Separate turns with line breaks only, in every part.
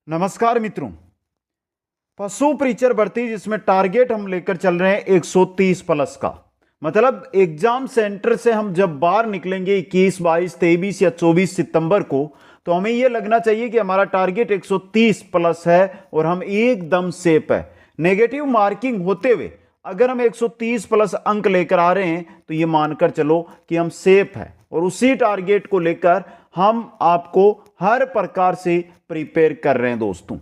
नमस्कार मित्रों। पशु प्रीचर भर्ती जिसमें टारगेट हम लेकर चल रहे हैं 130 प्लस का। मतलब एग्जाम सेंटर से हम जब बाहर निकलेंगे 21, 22, 23 या 24 सितंबर को, तो हमें यह लगना चाहिए कि हमारा टारगेट 130 प्लस है और हम एकदम सेफ है। नेगेटिव मार्किंग होते हुए अगर हम 130 प्लस अंक लेकर आ रहे हैं तो यह मानकर चलो कि हम सेफ है, और उसी टारगेट को लेकर हम आपको हर प्रकार से प्रिपेयर कर रहे हैं दोस्तों।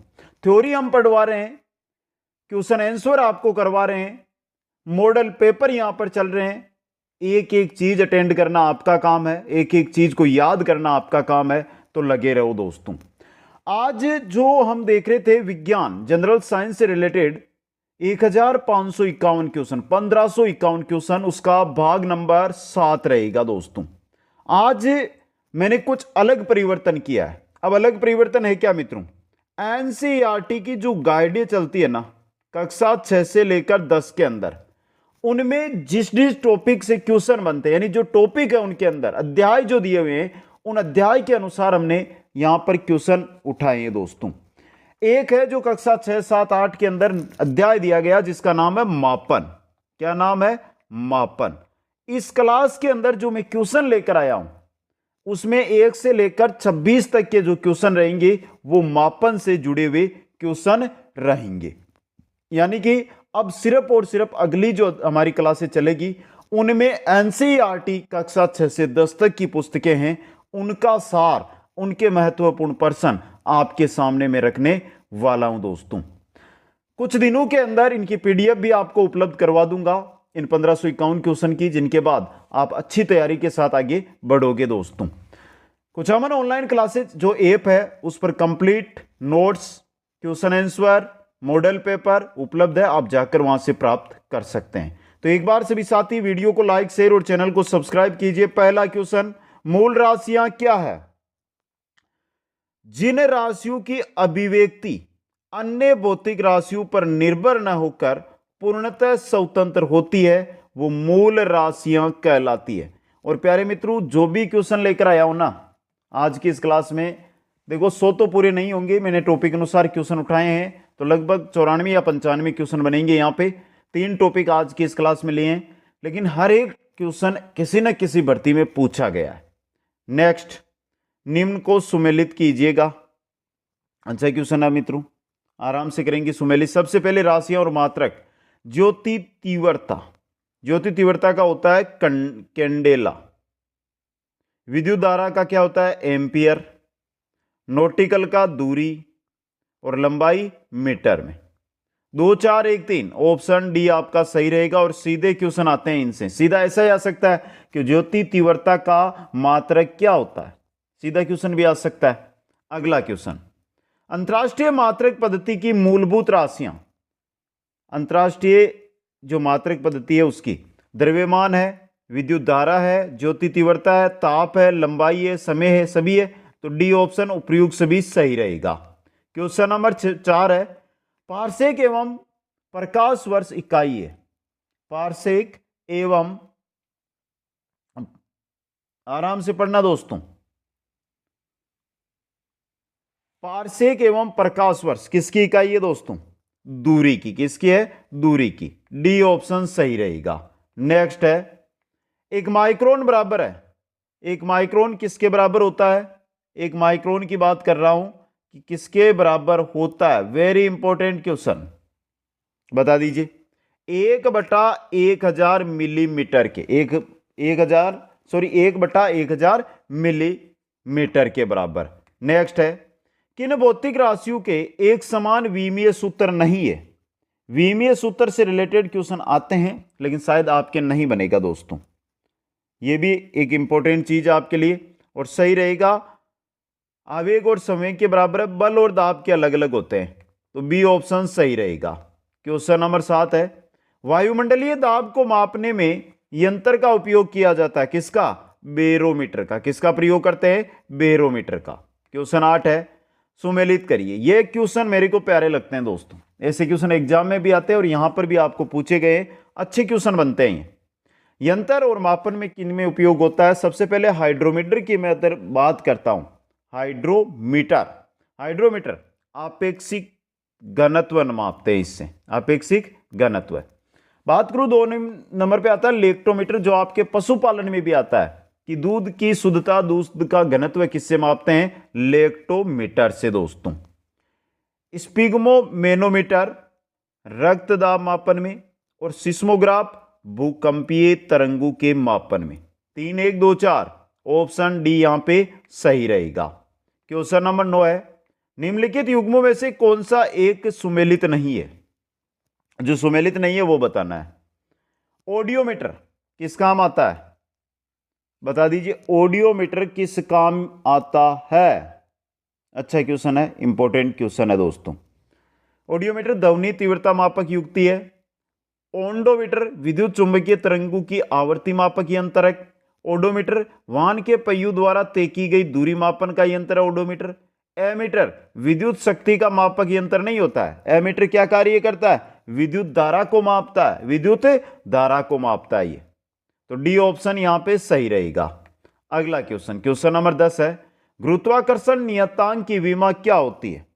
थ्योरी हम पढ़वा रहे हैं, क्वेश्चन आंसर आपको करवा रहे हैं, मॉडल पेपर यहां पर चल रहे हैं। एक एक चीज अटेंड करना आपका काम है, एक एक चीज को याद करना आपका काम है, तो लगे रहो दोस्तों। आज जो हम देख रहे थे विज्ञान जनरल साइंस से रिलेटेड 1551 क्वेश्चन, 1551 क्वेश्चन, उसका भाग नंबर 7 रहेगा दोस्तों। आज मैंने कुछ अलग परिवर्तन किया है। अब अलग परिवर्तन है क्या मित्रों? एनसीईआरटी की जो गाइडें चलती है ना कक्षा 6 से लेकर 10 के अंदर, उनमें जिस जिस टॉपिक से क्वेश्चन बनते हैं, यानी जो टॉपिक है उनके अंदर अध्याय जो दिए हुए हैं, उन अध्याय के अनुसार हमने यहां पर क्वेश्चन उठाए हैं दोस्तों। एक है जो कक्षा 6, 7, 8 के अंदर अध्याय दिया गया जिसका नाम है मापन। क्या नाम है? मापन। इस क्लास के अंदर जो मैं क्वेश्चन लेकर आया हूं उसमें 1 से लेकर 26 तक के जो क्वेश्चन रहेंगे वो मापन से जुड़े हुए क्वेश्चन रहेंगे। यानी कि अब सिर्फ और सिर्फ अगली जो हमारी क्लासें चलेगी उनमें एनसीईआरटी कक्षा 6 से 10 तक की पुस्तकें हैं, उनका सार, उनके महत्वपूर्ण प्रश्न आपके सामने में रखने वाला हूं दोस्तों। कुछ दिनों के अंदर इनकी पीडीएफ भी आपको उपलब्ध करवा दूंगा, इन 1551 क्वेश्चन की, जिनके बाद आप अच्छी तैयारी के साथ आगे बढ़ोगे दोस्तों। कुछ अमन ऑनलाइन क्लासेस जो ऐप है उस पर complete notes, question answer, model paper उपलब्ध है, आप जाकर वहां से प्राप्त कर सकते हैं। तो एक बार सभी साथी वीडियो को लाइक, शेयर और चैनल को सब्सक्राइब कीजिए। पहला क्वेश्चन, मूल राशियां क्या है? जिन राशियों की अभिव्यक्ति अन्य भौतिक राशियों पर निर्भर न होकर पूर्णतः स्वतंत्र होती है वो मूल राशियां कहलाती है। और प्यारे मित्रों, जो भी क्वेश्चन लेकर आया हूं ना आज की इस क्लास में, देखो 100 तो पूरे नहीं होंगे, मैंने टॉपिक अनुसार क्वेश्चन उठाए हैं, तो लगभग 94 या 95 क्वेश्चन बनेंगे। यहाँ पे 3 टॉपिक आज की इस क्लास में लिए हैं, लेकिन हर एक क्वेश्चन किसी न किसी भर्ती में पूछा गया है। नेक्स्ट, निम्न को सुमेलित कीजिएगा। अच्छा क्वेश्चन है मित्रों, आराम से करेंगे सुमेलित। सबसे पहले राशियां और मात्रक। ज्योति तीव्रता, ज्योति तीव्रता का होता है कैंडेला। विद्युत धारा का क्या होता है? एम्पियर। नॉटिकल का दूरी और लंबाई मीटर में। 2, 4, 1, 3 ऑप्शन डी आपका सही रहेगा। और सीधे क्वेश्चन आते हैं इनसे, सीधा ऐसा ही आ सकता है कि ज्योति तीव्रता का मात्रक क्या होता है, सीधा क्वेश्चन भी आ सकता है। अगला क्वेश्चन, अंतरराष्ट्रीय मात्रक पद्धति की मूलभूत राशियां। अंतरराष्ट्रीय जो मात्रक पद्धति है उसकी द्रव्यमान है, विद्युत धारा है, ज्योति तीव्रता है, ताप है, लंबाई है, समय है, सभी है। तो डी ऑप्शन उपयुक्त सभी सही रहेगा। क्वेश्चन नंबर 4 है, पारसेक एवं प्रकाश वर्ष इकाई है। पारसेक एवं, आराम से पढ़ना दोस्तों, पारसेक एवं प्रकाश वर्ष किसकी इकाई है दोस्तों? दूरी की। किसकी है? दूरी की। डी ऑप्शन सही रहेगा। नेक्स्ट है, एक माइक्रोन बराबर है। एक माइक्रोन किसके बराबर होता है? एक माइक्रोन की बात कर रहा हूं कि किसके बराबर होता है। वेरी इंपॉर्टेंट क्वेश्चन, बता दीजिए। 1/1000 मिलीमीटर के, 1/1000 मिलीमीटर के बराबर। नेक्स्ट है, किन भौतिक राशियों के एक समान विमीय सूत्र नहीं है? विमीय सूत्र से रिलेटेड क्वेश्चन आते हैं लेकिन शायद आपके नहीं बनेगा दोस्तों। यह भी एक इंपॉर्टेंट चीज आपके लिए, और सही रहेगा। आवेग और समय के बराबर है, बल और दाब के अलग अलग होते हैं, तो बी ऑप्शन सही रहेगा। क्वेश्चन नंबर 7 है, वायुमंडलीय दाब को मापने में यंत्र का उपयोग किया जाता है। किसका? बैरोमीटर का। किसका प्रयोग करते हैं? बैरोमीटर का। क्वेश्चन 8 है, सुमेलित करिए। ये क्वेश्चन मेरे को प्यारे लगते हैं दोस्तों, ऐसे क्वेश्चन एग्जाम में भी आते हैं और यहां पर भी आपको पूछे गए, अच्छे क्वेश्चन बनते हैं। यंत्र और मापन में किन में उपयोग होता है? सबसे पहले हाइड्रोमीटर की मैं अगर बात करता हूं, हाइड्रोमीटर, हाइड्रोमीटर आपेक्षिक घनत्व मापते हैं इससे, आपेक्षिक घनत्व। बात करूं 2 नंबर पे आता है लेक्टोमीटर, जो आपके पशुपालन में भी आता है कि दूध की शुद्धता, दूध का घनत्व किससे मापते हैं? लेक्टोमीटर से दोस्तों। स्पिग्मोमेनोमीटर रक्त दाब मापन में, और सिस्मोग्राफ भूकंपीय तरंगों के मापन में। 3 1 2 4 ऑप्शन डी यहां पे सही रहेगा। क्वेश्चन नंबर 9 है, निम्नलिखित युग्मों में से कौन सा एक सुमेलित नहीं है? जो सुमेलित नहीं है वो बताना है। ऑडियोमीटर किस काम आता है? बता दीजिए, ऑडियोमीटर किस काम आता है? अच्छा क्वेश्चन है, इंपॉर्टेंट क्वेश्चन है दोस्तों। ऑडियोमीटर ध्वनि तीव्रता मापक युक्ति है। ओडोमीटर विद्युत चुंबकीय तरंगों की आवृत्ति मापक यंत्र है। ओडोमीटर वाहन के पहियों द्वारा तय की गई दूरी मापन का यंत्र है ओडोमीटर। एमीटर विद्युत शक्ति का मापक यंत्र नहीं होता है। एमीटर क्या कार्य करता है? विद्युत धारा को मापता है, विद्युत धारा को मापता है ये। तो डी ऑप्शन यहां पे सही रहेगा। अगला क्वेश्चन, क्वेश्चन नंबर 10 है, गुरुत्वाकर्षण नियतांक की विमा क्या होती है?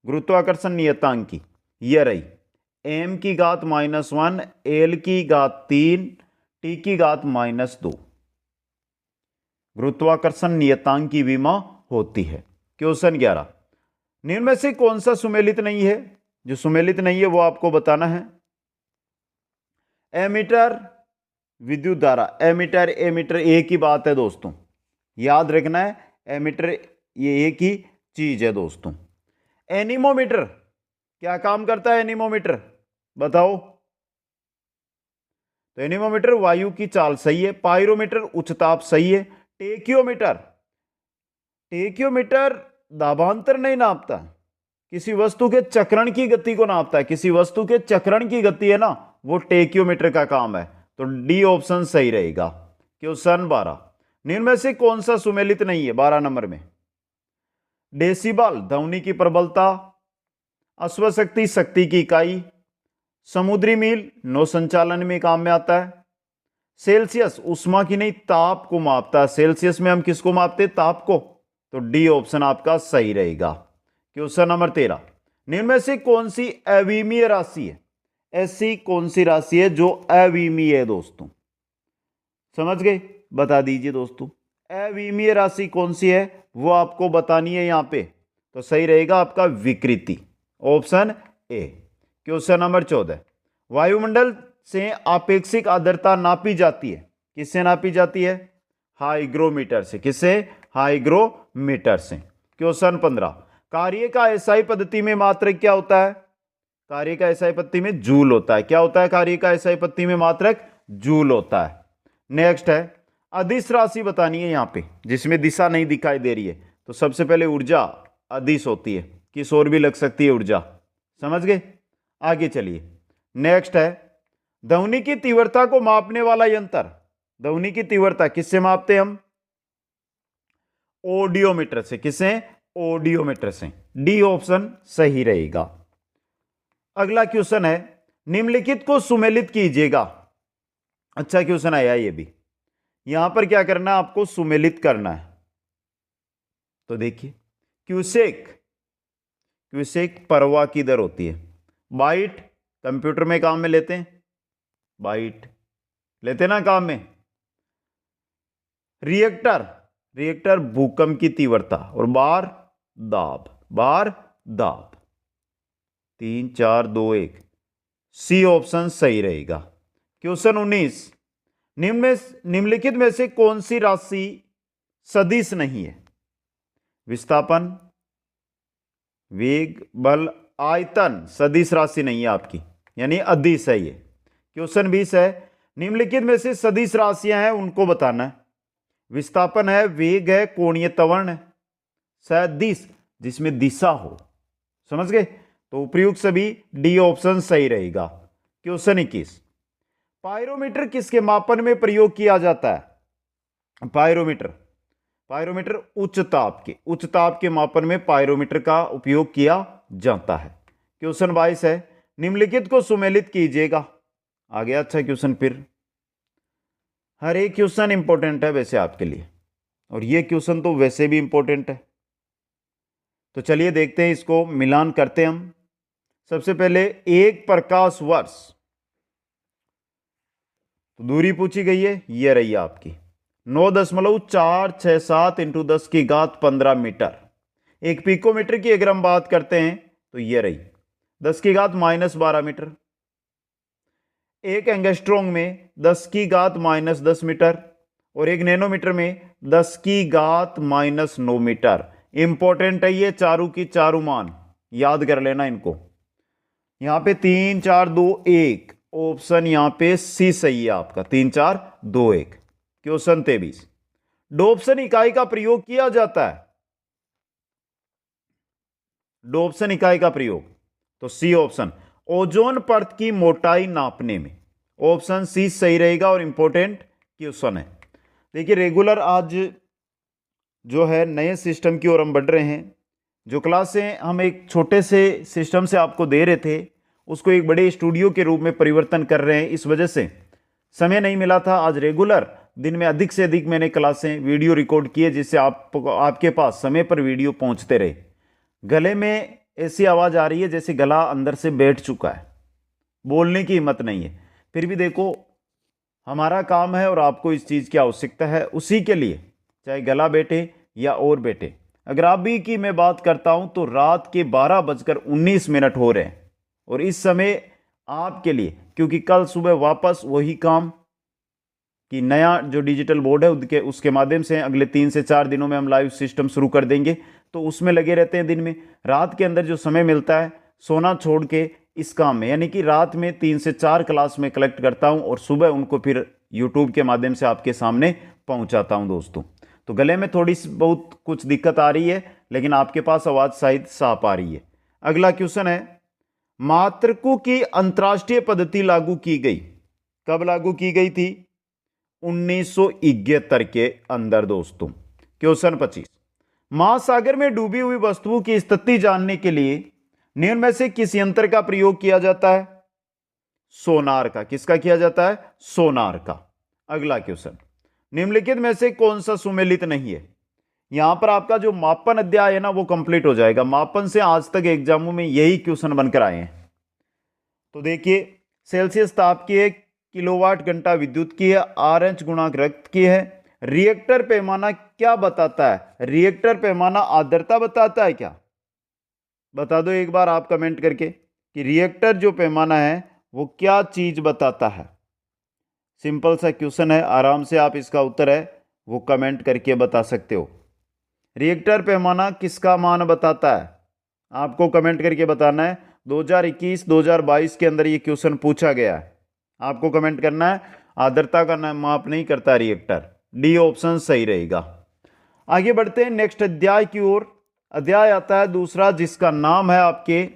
गुरुत्वाकर्षण नियतांक की ये रही, m की घात -1, l की घात 3, t की घात -2 गुरुत्वाकर्षण नियतांक की विमा होती है। क्वेश्चन 11, निम्न में से कौन सा सुमेलित नहीं है? जो सुमेलित नहीं है वो आपको बताना है। एमीटर विद्युत धारा, एमीटर एमीटर एक ही बात है दोस्तों, याद रखना है। एमीटर ये एक ही चीज है दोस्तों। एनीमोमीटर क्या काम करता है? एनीमोमीटर बताओ। तो एनीमोमीटर वायु की चाल सही है। पायरोमीटर उच्च ताप सही है। टेकियोमीटर, टेकियोमीटर दाबांतर नहीं नापता, किसी वस्तु के चक्रण की गति को नापता है। किसी वस्तु के चक्रण की गति है ना, वो टेकियोमीटर का काम है। तो डी ऑप्शन सही रहेगा। क्वेश्चन 12, निम्न में से कौन सा सुमेलित नहीं है? 12 नंबर में डेसिबल ध्वनि की प्रबलता, अश्वशक्ति शक्ति की इकाई, समुद्री मील नौ संचालन में काम में आता है। सेल्सियस उष्मा की नहीं ताप को मापता है। सेल्सियस में हम किसको मापते हैं? ताप को। तो डी ऑप्शन आपका सही रहेगा। क्वेश्चन नंबर 13, निम्न में से कौन सी अविमीय राशि है? ऐसी कौन सी राशि है जो अविमीय है दोस्तों? समझ गए? बता दीजिए दोस्तों, अविमीय राशि कौन सी है वो आपको बतानी है यहां पे। तो सही रहेगा आपका विकृति, ऑप्शन ए। क्वेश्चन नंबर 14, वायुमंडल से आपेक्षिक आर्द्रता नापी जाती है। किससे नापी जाती है? हाइग्रोमीटर से। किससे? हाइग्रोमीटर से। क्वेश्चन 15, कार्य का एसआई पद्धति में मात्रक क्या होता है? कार्य का एसआई पद्धति में जूल होता है। क्या होता है कार्य का एसआई पद्धति में? मात्रक जूल होता है। नेक्स्ट है, अदिश राशि बतानी है यहां पे, जिसमें दिशा नहीं दिखाई दे रही है। तो सबसे पहले ऊर्जा अदिश होती है, किस ओर भी लग सकती है ऊर्जा। समझ गए? आगे चलिए। नेक्स्ट है, ध्वनि की तीव्रता को मापने वाला यंत्र। ध्वनि की तीव्रता किससे मापते हैं हम? ऑडियोमीटर से। किससे? ऑडियोमीटर से। डी ऑप्शन सही रहेगा। अगला क्वेश्चन है, निम्नलिखित को सुमेलित कीजिएगा। अच्छा क्वेश्चन आया ये भी। यहां पर क्या करना है? आपको सुमेलित करना है। तो देखिए, क्यूसेक, क्यूसेक परवाह की दर होती है। बाइट कंप्यूटर में काम में लेते हैं, बाइट लेते ना काम में। रिएक्टर, रिएक्टर भूकंप की तीव्रता, और बार दाब, बार दाब। 3 4 2 1 सी ऑप्शन सही रहेगा। क्वेश्चन 19, निम्नलिखित में से कौन सी राशि सदिश नहीं है? विस्थापन, वेग, बल, आयतन सदिश राशि नहीं है आपकी, यानी अदिश है ये। क्वेश्चन 20 है, निम्नलिखित में से सदिश राशियां हैं उनको बताना है। विस्थापन है, वेग है, कोणीय त्वरण है। सदिश जिसमें दिशा हो। समझ गए? तो उपयुक्त सभी डी ऑप्शन सही रहेगा। क्वेश्चन 21, पायरोमीटर किसके मापन में प्रयोग किया जाता है? पायरोमीटर, पायरोमीटर उच्च ताप के, उच्च ताप के मापन में पायरोमीटर का उपयोग किया जाता है। क्वेश्चन 22 है, निम्नलिखित को सुमेलित कीजिएगा। आ गया अच्छा क्वेश्चन। फिर हर एक क्वेश्चन इंपॉर्टेंट है वैसे आपके लिए, और ये क्वेश्चन तो वैसे भी इंपॉर्टेंट है। तो चलिए देखते हैं, इसको मिलान करते हैं हम। सबसे पहले 1 प्रकाश वर्ष, तो दूरी पूछी गई है, ये रही आपकी 9.467 इंटू 10 की घात 15 मीटर। एक पिकोमीटर की अगर हम बात करते हैं तो ये रही 10 की घात -12 मीटर। एक एंगस्ट्रॉम में 10 की घात -10 मीटर और एक नैनोमीटर में 10 की घात -9 मीटर। इंपॉर्टेंट है ये चारों की चारों मान, याद कर लेना इनको। यहां पे 3 4 2 1, ऑप्शन यहां पे सी सही है आपका, 3 4 2 1। क्वेश्चन 23, डोप्सन इकाई का प्रयोग किया जाता है। डोप्सन इकाई का प्रयोग, तो सी ऑप्शन, ओजोन परत की मोटाई नापने में। ऑप्शन सी सही रहेगा और इंपॉर्टेंट क्वेश्चन है। देखिए रेगुलर आज जो है नए सिस्टम की ओर हम बढ़ रहे हैं। जो क्लासें हम एक छोटे से सिस्टम से आपको दे रहे थे उसको एक बड़े स्टूडियो के रूप में परिवर्तन कर रहे हैं। इस वजह से समय नहीं मिला था। आज रेगुलर दिन में अधिक से अधिक मैंने क्लासें वीडियो रिकॉर्ड किए जिससे आपके पास समय पर वीडियो पहुंचते रहे। गले में ऐसी आवाज़ आ रही है जैसे गला अंदर से बैठ चुका है, बोलने की हिम्मत नहीं है। फिर भी देखो हमारा काम है और आपको इस चीज़ की आवश्यकता है, उसी के लिए चाहे गला बैठे या और बैठे। अगर आप भी की मैं बात करता हूं तो रात के 12:19 हो रहे हैं और इस समय आपके लिए, क्योंकि कल सुबह वापस वही काम कि नया जो डिजिटल बोर्ड है उसके माध्यम से अगले 3 से 4 दिनों में हम लाइव सिस्टम शुरू कर देंगे, तो उसमें लगे रहते हैं। दिन में रात के अंदर जो समय मिलता है सोना छोड़ के इस काम में, यानी कि रात में 3 से 4 क्लास में कलेक्ट करता हूं और सुबह उनको फिर यूट्यूब के माध्यम से आपके सामने पहुंचाता हूं दोस्तों। तो गले में थोड़ी बहुत कुछ दिक्कत आ रही है, लेकिन आपके पास आवाज़ शायद साफ आ रही है। अगला क्वेश्चन है, मात्रकों की अंतर्राष्ट्रीय पद्धति लागू की गई। कब लागू की गई थी? 1971 के अंदर दोस्तों। क्वेश्चन 25, महासागर में डूबी हुई वस्तुओं की स्थिति जानने के लिए निम्न में से किस यंत्र का प्रयोग किया जाता है? सोनार का। किसका किया जाता है? सोनार का। अगला क्वेश्चन, निम्नलिखित में से कौन सा सुमेलित नहीं है? यहां पर आपका जो मापन अध्याय है ना वो कंप्लीट हो जाएगा। मापन से आज तक एग्जामों में यही क्वेश्चन बनकर आए हैं। तो देखिए सेल्सियस ताप की है, किलोवाट घंटा विद्युत की है, RH गुणांक रक्त की है। रिएक्टर पैमाना क्या बताता है? रिएक्टर पैमाना आर्द्रता बताता है क्या? बता दो एक बार आप कमेंट करके कि रिएक्टर जो पैमाना है वो क्या चीज बताता है। सिंपल सा क्वेश्चन है, आराम से आप इसका उत्तर है वो कमेंट करके बता सकते हो। रिएक्टर पैमाना किसका मान बताता है? आपको कमेंट करके बताना है। 2021-2022 के अंदर ये क्वेश्चन पूछा गया है, आपको कमेंट करना है। आर्द्रता का माप नहीं करता रिएक्टर। डी ऑप्शन सही रहेगा। आगे बढ़ते हैं नेक्स्ट अध्याय की ओर। अध्याय आता है दूसरा जिसका नाम है आपके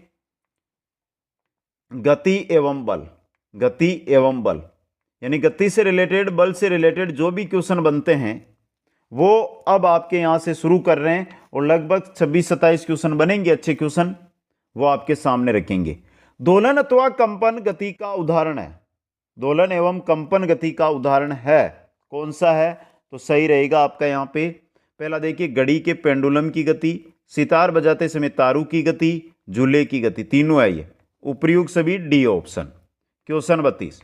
गति एवं बल। गति एवं बल यानी गति से रिलेटेड, बल से रिलेटेड जो भी क्वेश्चन बनते हैं वो अब आपके यहां से शुरू कर रहे हैं और लगभग 26-27 क्वेश्चन बनेंगे। अच्छे क्वेश्चन वो आपके सामने रखेंगे। दोलन अथवा कंपन गति का उदाहरण है। दोलन एवं कंपन गति का उदाहरण है, कौन सा है? तो सही रहेगा आपका यहां पे पहला देखिए, घड़ी के पेंडुलम की गति, सितार बजाते समय तारू की गति, झूले की गति, तीनों है ये। उपयुक्त सभी डी ऑप्शन। क्वेश्चन 32,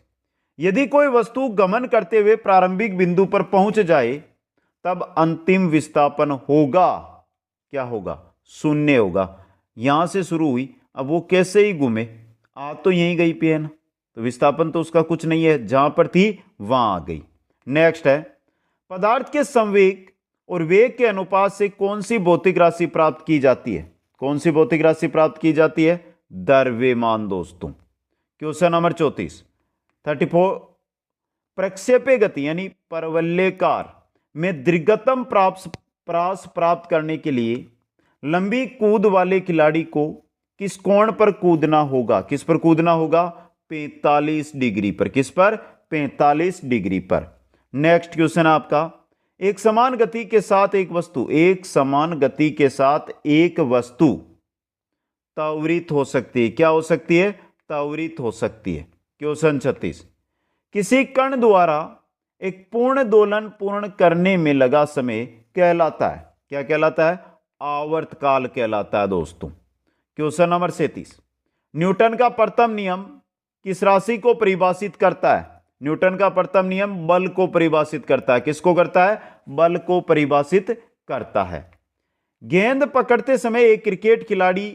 यदि कोई वस्तु गमन करते हुए प्रारंभिक बिंदु पर पहुंच जाए तब अंतिम विस्थापन होगा, क्या होगा? शून्य होगा। यहां से शुरू हुई, अब वो कैसे ही घूमे, आ तो यहीं गई पे है ना, तो विस्थापन तो उसका कुछ नहीं है, जहां पर थी वहां आ गई। नेक्स्ट है, पदार्थ के संवेग और वेग के अनुपात से कौन सी भौतिक राशि प्राप्त की जाती है? कौन सी भौतिक राशि प्राप्त की जाती है? द्रव्यमान दोस्तों। क्वेश्चन नंबर 34 प्रक्षेप्य गति यानी परवलयकार में दीर्घतम प्रास प्राप्त करने के लिए लंबी कूद वाले खिलाड़ी को किस कोण पर कूदना होगा? किस पर कूदना होगा? 45 डिग्री पर। किस पर? 45 डिग्री पर। नेक्स्ट क्वेश्चन आपका, एक समान गति के साथ एक वस्तु, एक समान गति के साथ एक वस्तु त्वरित हो सकती है। क्या हो सकती है? त्वरित हो सकती है। क्वेश्चन 36, किसी कण द्वारा एक पूर्ण दोलन पूर्ण करने में लगा समय कहलाता है, क्या कहलाता है? आवर्तकाल कहलाता है दोस्तों। क्वेश्चन नंबर 37, न्यूटन का प्रथम नियम किस राशि को परिभाषित करता है? न्यूटन का प्रथम नियम बल को परिभाषित करता है। किसको करता है? बल को परिभाषित करता है। गेंद पकड़ते समय एक क्रिकेट खिलाड़ी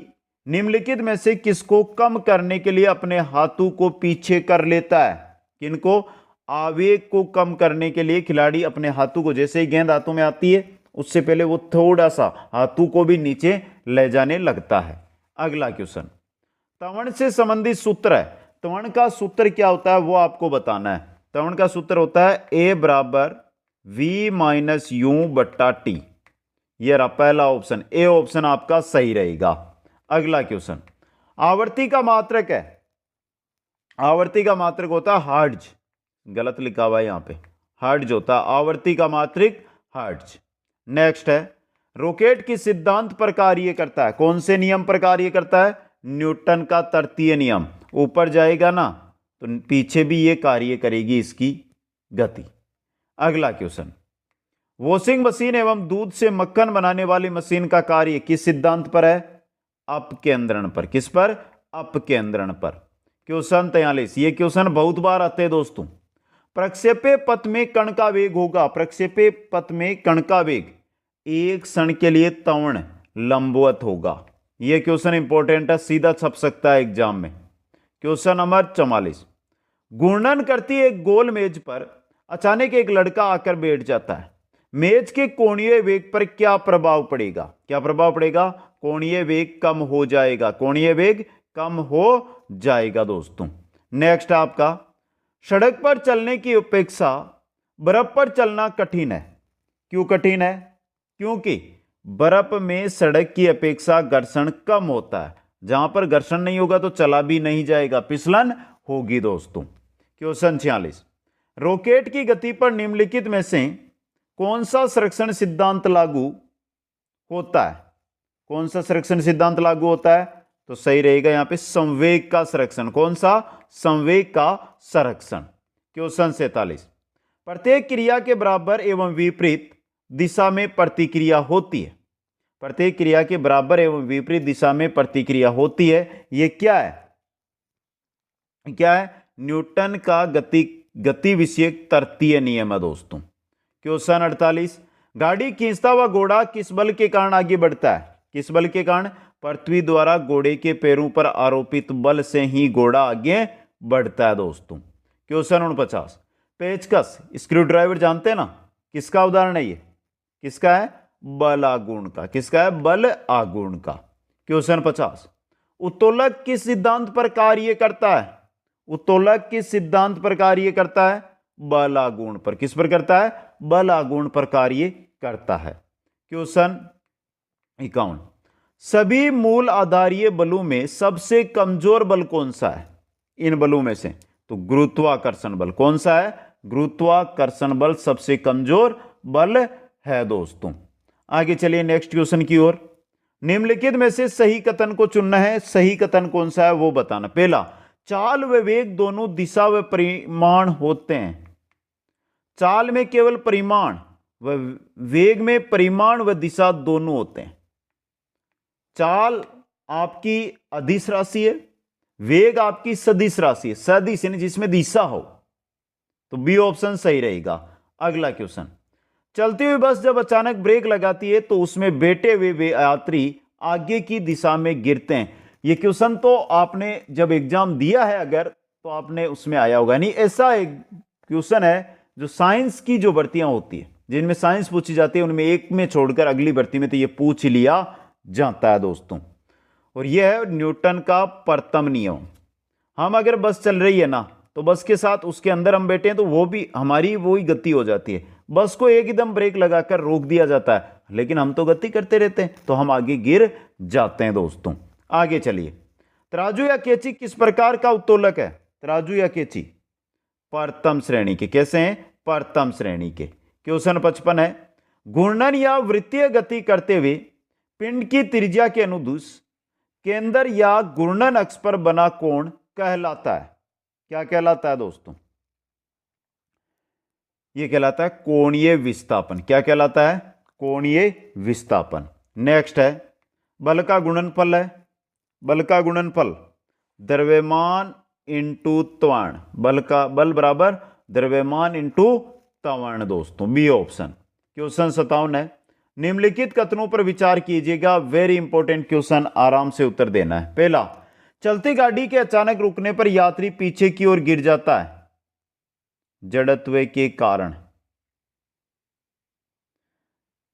निम्नलिखित में से किसको कम करने के लिए अपने हाथों को पीछे कर लेता है? किनको? आवेग को कम करने के लिए खिलाड़ी अपने हाथों को, जैसे ही गेंद हाथों में आती है उससे पहले वो थोड़ा सा हाथों को भी नीचे ले जाने लगता है। अगला क्वेश्चन, त्वरण से संबंधित सूत्र है। त्वरण का सूत्र क्या होता है वो आपको बताना है। त्वरण का सूत्र होता है ए बराबर वी माइनस यू बट्टा टी। ये रहा पहला ऑप्शन, ए ऑप्शन आपका सही रहेगा। अगला क्वेश्चन, आवर्ती का मात्रक है। आवर्ती का मात्रक होता है हर्ट्ज। गलत लिखा हुआ है यहां पे, हर्ट्ज होता है आवर्ती का मात्रक, हर्ट्ज। नेक्स्ट है, रॉकेट किस सिद्धांत पर कार्य करता है? कौन से नियम पर कार्य करता है? न्यूटन का तृतीय नियम। ऊपर जाएगा ना तो पीछे भी ये कार्य करेगी इसकी गति। अगला क्वेश्चन, वॉशिंग मशीन एवं दूध से मक्खन बनाने वाली मशीन का कार्य किस सिद्धांत पर है? अपकेंद्रण पर। किस पर? अपकेंद्रण पर। क्वेश्चन 43, ये क्वेश्चन बहुत बार आते हैं दोस्तों। प्रक्षेप्य पथ में कण का वेग होगा। प्रक्षेप्य पथ में कण का वेग एक क्षण के लिए त्वरण लंबवत होगा। यह क्वेश्चन इंपॉर्टेंट है, सीधा छप सकता है एग्जाम में। क्वेश्चन नंबर 44, घूर्णन करती एक गोल मेज पर अचानक एक लड़का आकर बैठ जाता है। मेज के कोणीय वेग पर क्या प्रभाव पड़ेगा? क्या प्रभाव पड़ेगा? कोणीय वेग कम हो जाएगा। कोणीय वेग कम हो जाएगा दोस्तों। नेक्स्ट आपका, सड़क पर चलने की अपेक्षा बर्फ पर चलना कठिन है। क्यों कठिन है? क्योंकि बर्फ में सड़क की अपेक्षा घर्षण कम होता है। जहां पर घर्षण नहीं होगा तो चला भी नहीं जाएगा, फिसलन होगी दोस्तों। क्वेश्चन 46, रॉकेट की गति पर निम्नलिखित में से कौन सा संरक्षण सिद्धांत लागू होता है? कौन सा संरक्षण सिद्धांत लागू होता है? तो सही रहेगा यहां पे संवेग का संरक्षण। कौन सा? संवेग का संरक्षण। क्वेश्चन 47, प्रत्येक क्रिया के बराबर एवं विपरीत दिशा में प्रतिक्रिया होती है। प्रत्येक क्रिया के बराबर एवं विपरीत दिशा में प्रतिक्रिया होती है। यह क्या है? क्या है? न्यूटन का गति विषयक तृतीय नियम है दोस्तों। क्वेश्चन 48, गाड़ी खींचता हुआ घोड़ा किस बल के कारण आगे बढ़ता है? किस बल के कारण? पृथ्वी द्वारा घोड़े के पैरों पर आरोपित बल से ही घोड़ा आगे बढ़ता है दोस्तों। क्वेश्चन 49, पेचकस स्क्रू ड्राइवर जानते हैं ना, किसका उदाहरण है ये? किसका है? बल आघूर्ण का। किसका है? बल आघूर्ण का। क्वेश्चन 50, उत्तोलक किस सिद्धांत पर कार्य करता है? उत्तोलक किस सिद्धांत पर कार्य करता है? बल आघूर्ण पर। किस पर करता है? बल आघूर्ण पर कार्य करता है। क्वेश्चन 51, सभी मूल आधारीय बलों में सबसे कमजोर बल कौन सा है? इन बलों में से तो गुरुत्वाकर्षण बल। कौन सा है? गुरुत्वाकर्षण बल सबसे कमजोर बल है दोस्तों। आगे चलिए नेक्स्ट क्वेश्चन की ओर। निम्नलिखित में से सही कथन को चुनना है। सही कथन कौन सा है वो बताना। पहला, चाल व वेग दोनों दिशा व परिमाण होते हैं। चाल में केवल परिमाण व वेग में परिमाण व दिशा दोनों होते हैं। चाल आपकी अदिश राशि है, वेग आपकी सदिश राशि है। सदिश यानी जिसमें दिशा हो, तो बी ऑप्शन सही रहेगा। अगला क्वेश्चन, चलती हुई बस जब अचानक ब्रेक लगाती है तो उसमें बैठे हुए वे यात्री आगे की दिशा में गिरते हैं। यह क्वेश्चन तो आपने जब एग्जाम दिया है अगर तो आपने उसमें आया होगा। नहीं, ऐसा एक क्वेश्चन है जो साइंस की जो भर्तियां होती है, जिनमें साइंस पूछी जाती है, उनमें एक में छोड़कर अगली भर्ती में तो यह पूछ लिया जाता है दोस्तों। और यह है न्यूटन का प्रथम नियम। हम अगर बस चल रही है ना तो बस के साथ उसके अंदर हम बैठे हैं तो वो भी हमारी वही गति हो जाती है। बस को एकदम ब्रेक लगाकर रोक दिया जाता है, लेकिन हम तो गति करते रहते हैं तो हम आगे गिर जाते हैं दोस्तों। आगे चलिए, तराजू या कैंची किस प्रकार का उत्तोलक है? तराजू या कैंची प्रथम श्रेणी के। कैसे हैं? प्रथम श्रेणी के। क्वेश्चन 55 है, घूर्णन या वृत्तीय गति करते हुए पिंड की त्रिज्या के अनुदिश केंद्र या घूर्णन अक्ष पर बना कोण कहलाता है। क्या कहलाता है दोस्तों? यह कहलाता है कोणीय विस्थापन। क्या कहलाता है? कोणीय विस्थापन। नेक्स्ट है बल का गुणनफल है, बल का गुणनफल द्रव्यमान इंटू त्वरण, बल बराबर द्रव्यमान इंटू त्वरण दोस्तों, बी ऑप्शन। क्वेश्चन 57 है, निम्नलिखित कथनों पर विचार कीजिएगा, वेरी इंपॉर्टेंट क्वेश्चन, आराम से उत्तर देना है। पहला, चलती गाड़ी के अचानक रुकने पर यात्री पीछे की ओर गिर जाता है, जड़त्व के कारण।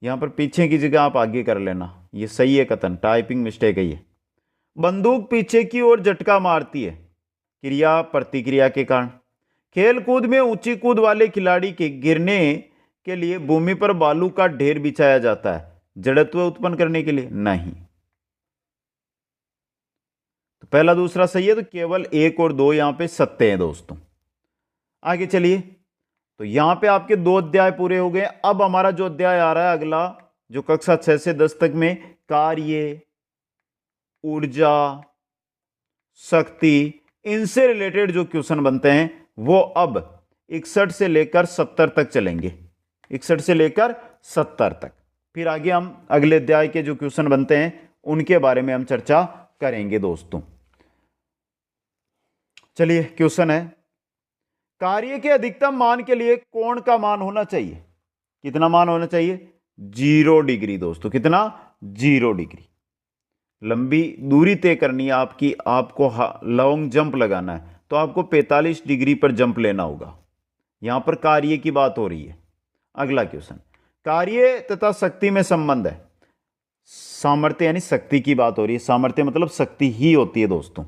यहां पर पीछे की जगह आप आगे कर लेना, यह सही है कथन, टाइपिंग मिस्टेक है ये। बंदूक पीछे की ओर झटका मारती है, क्रिया प्रतिक्रिया के कारण। खेल कूद में ऊंची कूद वाले खिलाड़ी के गिरने के लिए भूमि पर बालू का ढेर बिछाया जाता है, जड़त्व उत्पन्न करने के लिए? नहीं। तो पहला दूसरा सही है, तो केवल 1 और 2 यहां पे सत्य हैं दोस्तों। आगे चलिए, तो यहां पे आपके 2 अध्याय पूरे हो गए। अब हमारा जो अध्याय आ रहा है अगला, जो कक्षा 6 से 10 तक में कार्य, ऊर्जा, शक्ति, इनसे रिलेटेड जो क्वेश्चन बनते हैं वो अब 61 से लेकर 70 तक चलेंगे, 61 से लेकर 70 तक। फिर आगे हम अगले अध्याय के जो क्वेश्चन बनते हैं उनके बारे में हम चर्चा करेंगे दोस्तों। चलिए, क्वेश्चन है, कार्य के अधिकतम मान के लिए कोण का मान होना चाहिए, कितना मान होना चाहिए? 0 डिग्री दोस्तों। कितना? 0 डिग्री। लंबी दूरी तय करनी है आपकी, आपको लॉन्ग जंप लगाना है, तो आपको 45 डिग्री पर जंप लेना होगा। यहां पर कार्य की बात हो रही है। अगला क्वेश्चन, कार्य तथा शक्ति में संबंध है, सामर्थ्य यानी शक्ति की बात हो रही है, सामर्थ्य मतलब शक्ति ही होती है दोस्तों।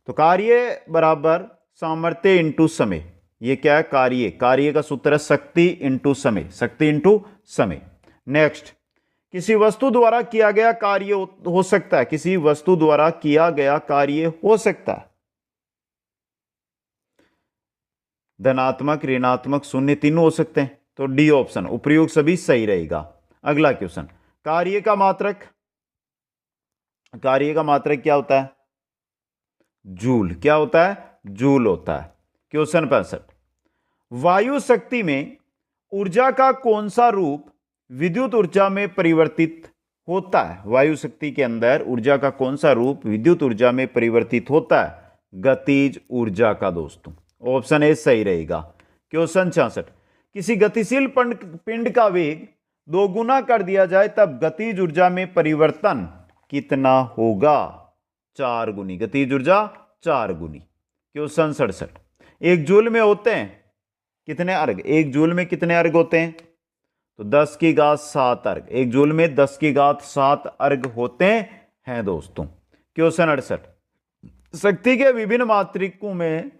तो कार्य बराबर सामर्थ्य इंटू समय, ये क्या है? कार्य का सूत्र है शक्ति इंटू समय, शक्ति इंटू समय। नेक्स्ट, किसी वस्तु द्वारा किया गया कार्य हो सकता है, किसी वस्तु द्वारा किया गया कार्य हो सकता है धनात्मक, ऋणात्मक, शून्य, तीनों हो सकते हैं, तो डी ऑप्शन उपयुक्त सभी सही रहेगा। अगला क्वेश्चन, कार्य का मात्रक, कार्य का मात्रक क्या होता है? जूल। क्या होता है? जूल होता है। क्वेश्चन 65, वायु शक्ति में ऊर्जा का कौन सा रूप विद्युत ऊर्जा में परिवर्तित होता है? वायु शक्ति के अंदर ऊर्जा का कौन सा रूप विद्युत ऊर्जा में परिवर्तित होता है? गतिज ऊर्जा का दोस्तों, ऑप्शन ए सही रहेगा। क्वेश्चन 66, किसी गतिशील पिंड का वेग 2 गुना कर दिया जाए तब गतिज ऊर्जा में परिवर्तन कितना होगा? 4 गुनी। गतिज ऊर्जा 4 गुनी। क्वेश्चन 67, 1 जूल में होते हैं कितने अर्घ? 1 जूल में कितने अर्घ होते हैं? तो 10 की घात 7 अर्घ। 1 जूल में 10 की घात 7 अर्घ होते हैं दोस्तों। क्वेश्चन 68, शक्ति के विभिन्न मात्रकों में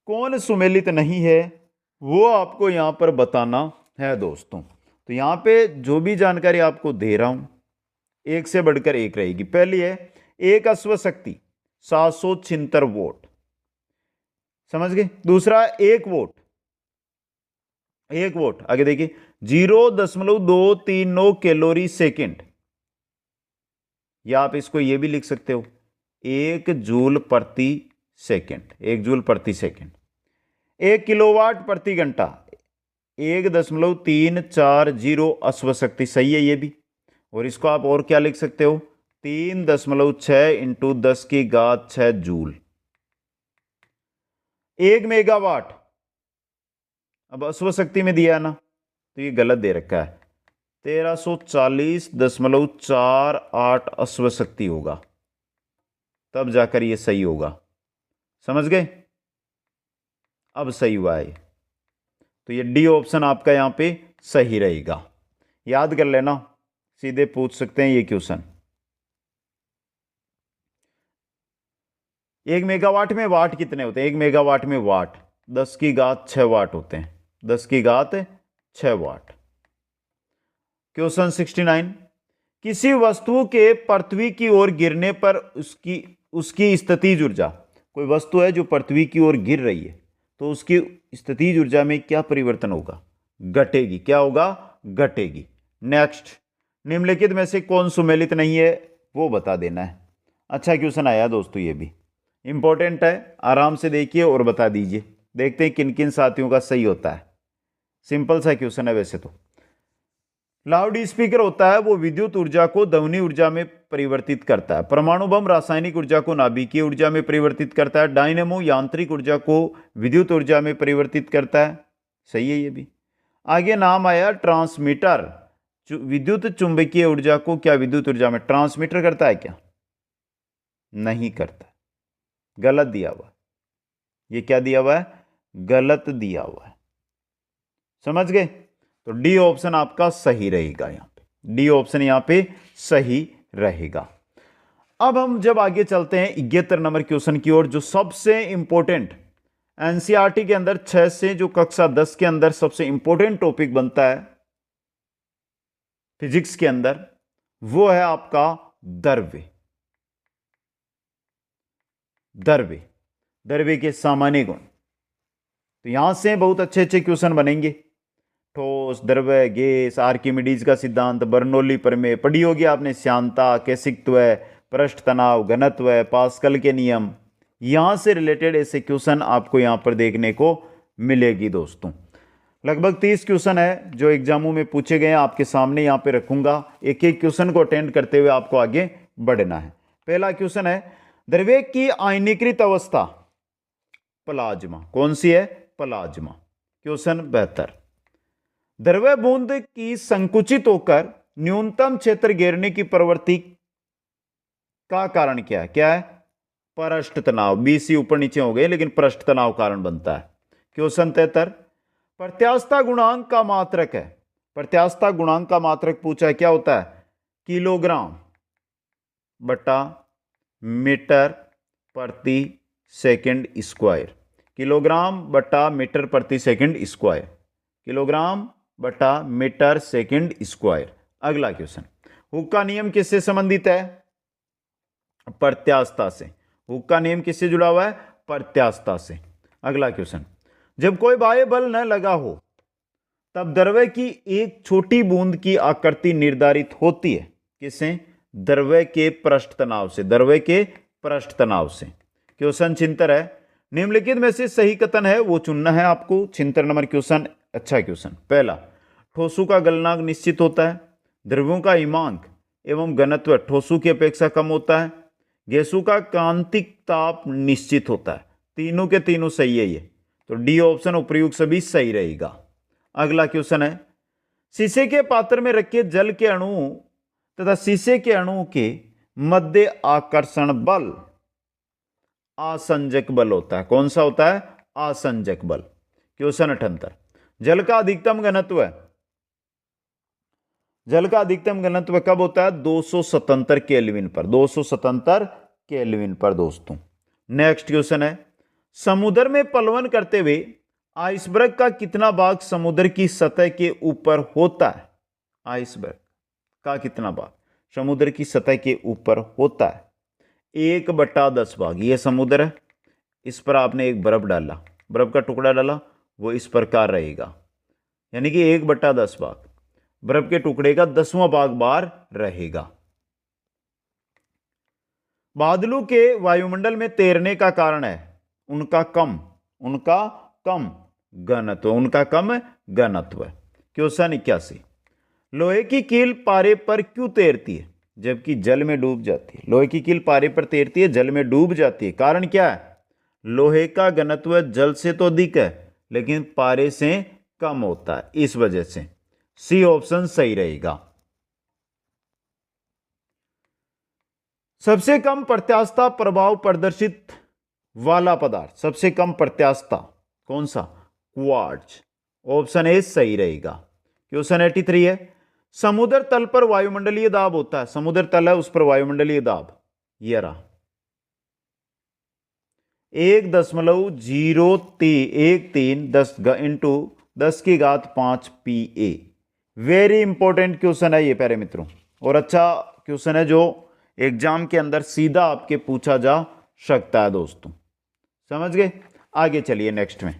कौन सुमेलित नहीं है, वो आपको यहां पर बताना है दोस्तों। तो यहां पे जो भी जानकारी आपको दे रहा हूं एक से बढ़कर एक रहेगी। पहली है, एक अश्व शक्ति 776 वोट, समझ गए? दूसरा 1 वोट, 1 वोट आगे देखिए 0.239 कैलोरी सेकेंड, या आप इसको ये भी लिख सकते हो 1 जूल प्रति सेकेंड, 1 जूल प्रति सेकेंड। 1 किलोवाट प्रति घंटा 1.340 अश्व शक्ति, सही है ये भी। और इसको आप और क्या लिख सकते हो? 3.6 इंटू 10 की घात 6 जूल। 1 मेगावाट, अब अश्व शक्ति में दिया है ना, तो ये गलत दे रखा है, 1340.48 अश्व शक्ति होगा, तब जाकर ये सही होगा। समझ गए? अब सही हुआ है, तो ये डी ऑप्शन आपका यहां पे सही रहेगा। याद कर लेना, सीधे पूछ सकते हैं ये क्वेश्चन। 1 मेगावाट में वाट कितने होते हैं? 1 मेगावाट में वाट 10 की घात 6 वाट होते हैं, 10 की घात 6 वाट। क्वेश्चन 69, किसी वस्तु के पृथ्वी की ओर गिरने पर उसकी स्थितिज ऊर्जा, कोई वस्तु है जो पृथ्वी की ओर गिर रही है, तो उसकी स्थितिज ऊर्जा में क्या परिवर्तन होगा? घटेगी। क्या होगा? घटेगी। नेक्स्ट, निम्नलिखित में से कौन सुमेलित नहीं है, वो बता देना है। अच्छा क्वेश्चन आया दोस्तों, ये भी इंपॉर्टेंट है, आराम से देखिए और बता दीजिए। देखते हैं किन किन साथियों का सही होता है। सिंपल सा क्वेश्चन है वैसे तो। लाउड स्पीकर होता है वो विद्युत ऊर्जा को ध्वनि ऊर्जा में परिवर्तित करता है। परमाणु बम रासायनिक ऊर्जा को नाभिकीय ऊर्जा में परिवर्तित करता है। डायनेमो यांत्रिक ऊर्जा को विद्युत ऊर्जा में परिवर्तित करता है। सही है ये भी। आगे नाम आया ट्रांसमीटर। विद्युत चुंबकीय ऊर्जा को क्या विद्युत ऊर्जा में ट्रांसमीटर करता है क्या? नहीं करता, गलत दिया हुआ। ये क्या दिया हुआ है? गलत दिया हुआ है। समझ गए? तो डी ऑप्शन आपका सही रहेगा। यहां पे डी ऑप्शन यहां पे सही रहेगा। अब हम जब आगे चलते हैं 71 नंबर क्वेश्चन की ओर, जो सबसे इंपॉर्टेंट एनसीईआरटी के अंदर 6 से जो कक्षा 10 के अंदर सबसे इंपॉर्टेंट टॉपिक बनता है फिजिक्स के अंदर, वो है आपका द्रव्य। द्रव्य के सामान्य गुण। तो यहां से बहुत अच्छे अच्छे क्वेश्चन बनेंगे। ठोस, द्रव्य, गैस, आर्किमिडीज का सिद्धांत, बर्नौली प्रमेय पढ़ी होगी आपने, श्यानता, कैसिकत्व, पृष्ठ तनाव, घनत्व, पास्कल के नियम। यहां से रिलेटेड ऐसे क्वेश्चन आपको यहां पर देखने को मिलेगी दोस्तों। लगभग 30 क्वेश्चन है जो एग्जामों में पूछे गए हैं, आपके सामने यहां पे रखूंगा। एक एक क्वेश्चन को अटेंड करते हुए आपको आगे बढ़ना है। पहला क्वेश्चन है, द्रव्य की आयनीकृत अवस्था प्लाज्मा कौन सी है? प्लाज्मा। क्वेश्चन 72, द्रव्य बूंद की संकुचित होकर न्यूनतम क्षेत्र घेरने की प्रवृत्ति का कारण क्या है? क्या है? पृष्ठ तनाव। बीसी ऊपर नीचे हो गए लेकिन पृष्ठ तनाव कारण बनता है। क्वेश्चन 73, प्रत्यास्थता गुणांक का मात्रक है। प्रत्यास्थता गुणांक का मात्रक पूछा है, क्या होता है? किलोग्राम बटा मीटर प्रति सेकंड स्क्वायर। किलोग्राम बटा मीटर प्रति सेकंड स्क्वायर। किलोग्राम बटा मीटर सेकंड स्क्वायर। अगला क्वेश्चन, हुक का नियम किससे संबंधित है? प्रत्यास्थता से। हुक का नियम किससे जुड़ा हुआ है? प्रत्यास्थता से। अगला क्वेश्चन, जब कोई बाह्य बल न लगा हो तब द्रव्य की एक छोटी बूंद की आकृति निर्धारित होती है। किससे? द्रव्य के पृष्ठ तनाव से। द्रव्य के पृष्ठ तनाव से। क्वेश्चन 76 है, निम्नलिखित में से सही कथन है वो चुनना है आपको। 76 नंबर क्वेश्चन अच्छा क्वेश्चन। पहला, ठोसू का गलनांक निश्चित होता है। द्रव्यों का हिमांक एवं घनत्व ठोसू की अपेक्षा कम होता है। गैसों का क्रांतिक ताप निश्चित होता है। तीनों के तीनों सही है ये, तो डी ऑप्शन उपयुक्त सभी सही रहेगा। अगला क्वेश्चन है, शीशे के पात्र में रखे जल के अणु तथा शीशे के अणु के मध्य आकर्षण बल आसंजक बल होता है। कौन सा होता है? आसंजक बल। क्वेश्चन 78, जल का अधिकतम घनत्व, जल का अधिकतम घनत्व कब होता है? 277 केल्विन पर। 277 केल्विन पर दोस्तों। नेक्स्ट क्वेश्चन है, समुद्र में पलवन करते हुए आइसबर्ग का कितना भाग समुद्र की सतह के ऊपर होता है? आइसबर्ग का कितना भाग समुद्र की सतह के ऊपर होता है? 1/10 भाग। यह समुद्र है, इस पर आपने एक बर्फ डाला, बर्फ का टुकड़ा डाला, वो इस प्रकार रहेगा, यानी कि 1/10 भाग बर्फ के टुकड़े का 10वां भाग बाहर रहेगा। बादलों के वायुमंडल में तैरने का कारण है उनका कम घनत्व। उनका कम घनत्व। क्वेश्चन 81, लोहे की कील पारे पर क्यों तैरती है जबकि जल में डूब जाती है? लोहे की कील पारे पर तैरती है, जल में डूब जाती है। कारण क्या है? लोहे का घनत्व जल से तो अधिक है लेकिन पारे से कम होता है, इस वजह से। सी ऑप्शन सही रहेगा। सबसे कम प्रत्यास्थता प्रभाव प्रदर्शित वाला पदार्थ, सबसे कम प्रत्यास्थता कौन सा? क्वार्ट्ज। ऑप्शन ए सही रहेगा। क्वेश्चन 83 है, समुद्र तल पर वायुमंडलीय दाब होता है। समुद्र तल है, उस पर वायुमंडलीय दाब ये रहा 1.013 PA। वेरी इंपॉर्टेंट क्वेश्चन है ये प्यारे मित्रों, और अच्छा क्वेश्चन है जो एग्जाम के अंदर सीधा आपके पूछा जा सकता है दोस्तों। समझ गए? आगे चलिए नेक्स्ट में।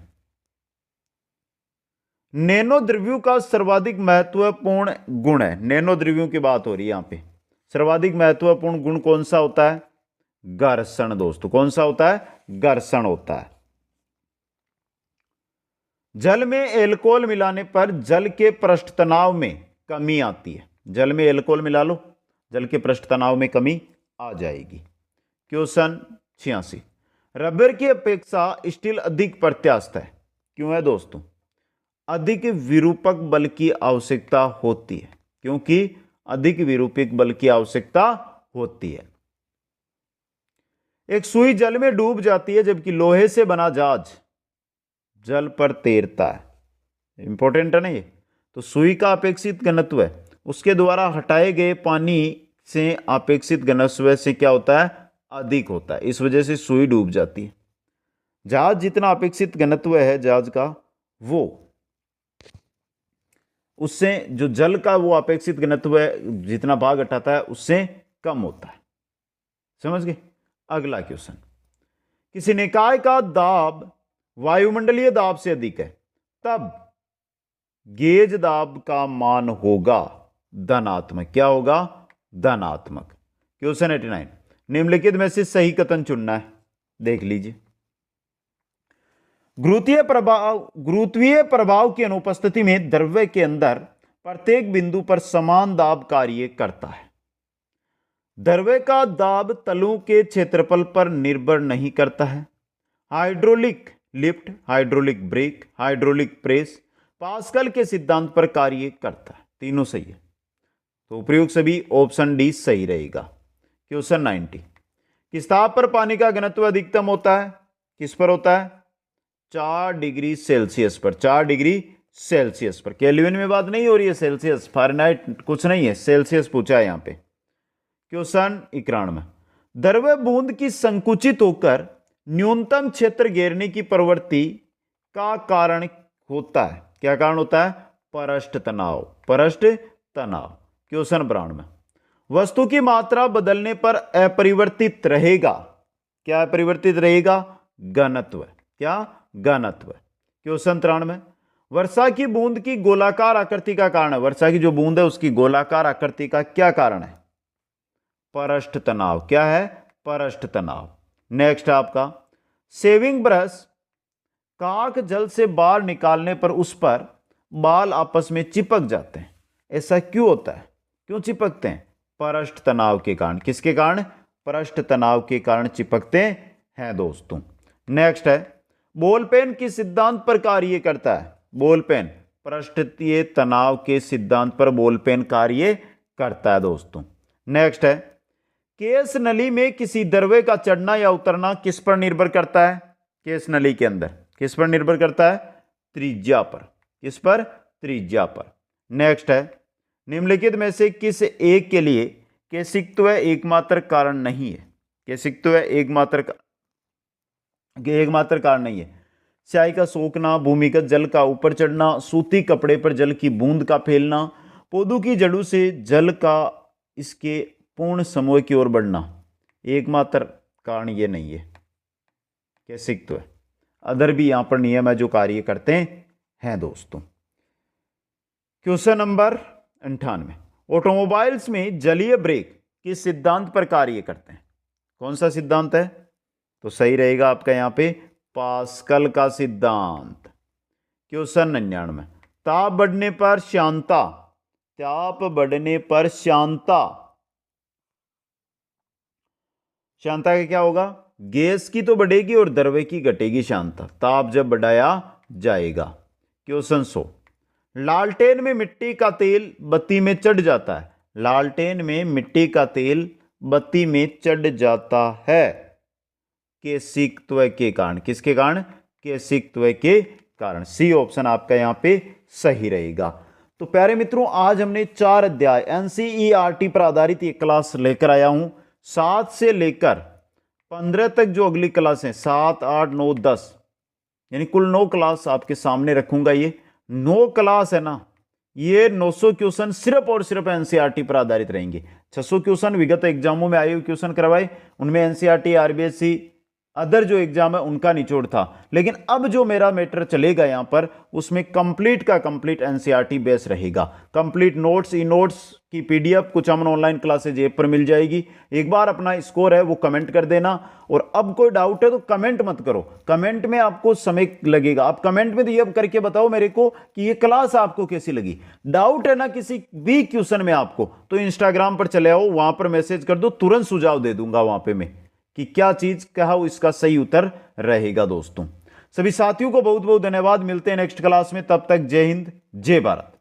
नैनो द्रव्यों का सर्वाधिक महत्वपूर्ण गुण है। नैनो द्रव्यों की बात हो रही है यहां पे। सर्वाधिक महत्वपूर्ण गुण कौन सा होता है? घर्षण दोस्तों। कौन सा होता है? घर्षण होता है। जल में एल्कोहल मिलाने पर जल के पृष्ठ तनाव में कमी आती है। जल में एल्कोहल मिला लो, जल के पृष्ठ तनाव में कमी आ जाएगी। क्वेश्चन 86, रबर की अपेक्षा स्टील अधिक प्रत्यास्थ है, क्यों है दोस्तों? अधिक विरूपक बल की आवश्यकता होती है, क्योंकि अधिक विरूपक बल की आवश्यकता होती है। एक सुई जल में डूब जाती है, जबकि लोहे से बना जहाज जल पर तैरता है। इंपॉर्टेंट है ना ये। तो सुई का अपेक्षित घनत्व है, उसके द्वारा हटाए गए पानी से अपेक्षित घनत्व से क्या होता है? अधिक होता है। इस वजह से सुई डूब जाती है। जहाज जितना अपेक्षित घनत्व है जहाज का, वो उससे जो जल का वो अपेक्षित घनत्व है, जितना भाग हटाता है उससे कम होता है। समझ गए? अगला क्वेश्चन, किसी निकाय का दाब वायुमंडलीय दाब से अधिक है, तब गेज दाब का मान होगा धनात्मक। क्या होगा? धनात्मक। क्वेश्चन 89, निम्नलिखित में से सही कथन चुनना है। देख लीजिए। गुरुत्वीय प्रभाव की अनुपस्थिति में द्रव्य के अंदर प्रत्येक बिंदु पर समान दाब कार्य करता है। द्रव्य का दाब तलों के क्षेत्रफल पर निर्भर नहीं करता है। Hydraulic lift, hydraulic brake, hydraulic press pascal के सिद्धांत पर कार्य करता है। तीनों सही है, तो उपयुक्त सभी ऑप्शन डी सही रहेगा। क्वेश्चन 90, किस ताप पर पानी का घनत्व अधिकतम होता है? किस पर होता है? 4 डिग्री सेल्सियस पर। 4 डिग्री सेल्सियस पर। केल्विन में बात नहीं हो रही है, सेल्सियस फारेनहाइट कुछ नहीं है, सेल्सियस पूछा है यहां पे। क्वेश्चन 91, द्रव्य बूंद की संकुचित होकर न्यूनतम क्षेत्र घेरने की प्रवृत्ति का कारण होता है। क्या कारण होता है? पृष्ठ तनाव। पृष्ठ तनाव। क्वेश्चन 92, वस्तु की मात्रा बदलने पर अपरिवर्तित रहेगा। क्या अपरिवर्तित रहेगा? घनत्व। क्या? घनत्व। क्वेश्चन 93, वर्षा की बूंद की गोलाकार आकृति का कारण है। वर्षा की जो बूंद है उसकी गोलाकार आकृति का क्या कारण है? पृष्ठ तनाव। क्या है? पृष्ठ तनाव। नेक्स्ट आपका, शेविंग ब्रश काक जल से बाल निकालने पर उस पर बाल आपस में चिपक जाते हैं। ऐसा क्यों होता है? क्यों चिपकते हैं? पृष्ठ तनाव के कारण। किसके कारण? पृष्ठ तनाव के कारण चिपकते हैं दोस्तों। नेक्स्ट है, बॉल पेन किस सिद्धांत पर कार्य करता है? बॉल पेन पृष्ठीय तनाव के सिद्धांत पर बॉल पेन कार्य करता है दोस्तों। नेक्स्ट है, केस नली में किसी द्रव्य का चढ़ना या उतरना किस पर निर्भर करता है? केस नली के अंदर किस पर निर्भर करता है? त्रिज्या पर। किस पर? त्रिज्या पर। नेक्स्ट है, निम्नलिखित में से किस एक के लिए केशिकत्व एकमात्र कारण नहीं है? केशिकत्व एकमात्र कारण नहीं है। स्याही का सोखना, भूमिगत जल का ऊपर चढ़ना, सूती कपड़े पर जल की बूंद का फैलना, पौधों की जड़ों से जल का इसके पूर्ण समूह की ओर बढ़ना, एकमात्र कारण ये नहीं है। केशिकत्व है। अदर भी यहां पर नियम है जो कार्य करते हैं दोस्तों। क्वेश्चन नंबर 98, ऑटोमोबाइल्स में जलीय ब्रेक किस सिद्धांत पर कार्य करते हैं? कौन सा सिद्धांत है? तो सही रहेगा आपका यहां पे पास्कल का सिद्धांत। क्वेश्चन 99, ताप बढ़ने पर श्यानता। ताप बढ़ने पर श्यानता। श्यानता का क्या होगा? गैस की तो बढ़ेगी और द्रव्य की घटेगी श्यानता, ताप जब बढ़ाया जाएगा। क्वेश्चन 100, लालटेन में मिट्टी का तेल बत्ती में चढ़ जाता है। लालटेन में मिट्टी का तेल बत्ती में चढ़ जाता है केशिकत्व के कारण। किसके कारण? केशिकत्व के कारण। सी ऑप्शन आपका यहां पे सही रहेगा। तो प्यारे मित्रों, आज हमने 4 अध्याय एनसीईआरटी पर आधारित ये क्लास लेकर आया हूं। 7 से लेकर 15 तक जो अगली क्लास है, 7, 8, 9, 10, यानी कुल 9 क्लास आपके सामने रखूंगा। ये 9 क्लास है ना, ये 900 क्वेश्चन सिर्फ और सिर्फ एनसीईआरटी पर आधारित रहेंगे। 600 क्वेश्चन विगत एग्जामों में आए हुए क्वेश्चन करवाए, उनमें एनसीईआरटी, आरबीएससी, अदर जो एग्जाम है उनका निचोड़ था। लेकिन अब जो मेरा मैटर चलेगा यहां पर, उसमें कंप्लीट का कंप्लीट एनसीईआरटी बेस रहेगा। कंप्लीट नोट्स, ई नोट्स की पीडीएफ कुछ अमन ऑनलाइन क्लासेज ऐप पर मिल जाएगी। एक बार अपना स्कोर है वो कमेंट कर देना, और अब कोई डाउट है तो कमेंट मत करो, कमेंट में आपको समय लगेगा। आप कमेंट में तो ये करके बताओ मेरे को कि ये क्लास आपको कैसी लगी। डाउट है ना किसी भी क्वेश्चन में आपको, तो इंस्टाग्राम पर चले आओ, वहां पर मैसेज कर दो, तुरंत सुझाव दे दूंगा वहां पे मैं कि क्या चीज कहा इसका सही उत्तर रहेगा। दोस्तों सभी साथियों को बहुत बहुत धन्यवाद, मिलते हैं नेक्स्ट क्लास में, तब तक जय हिंद जय भारत।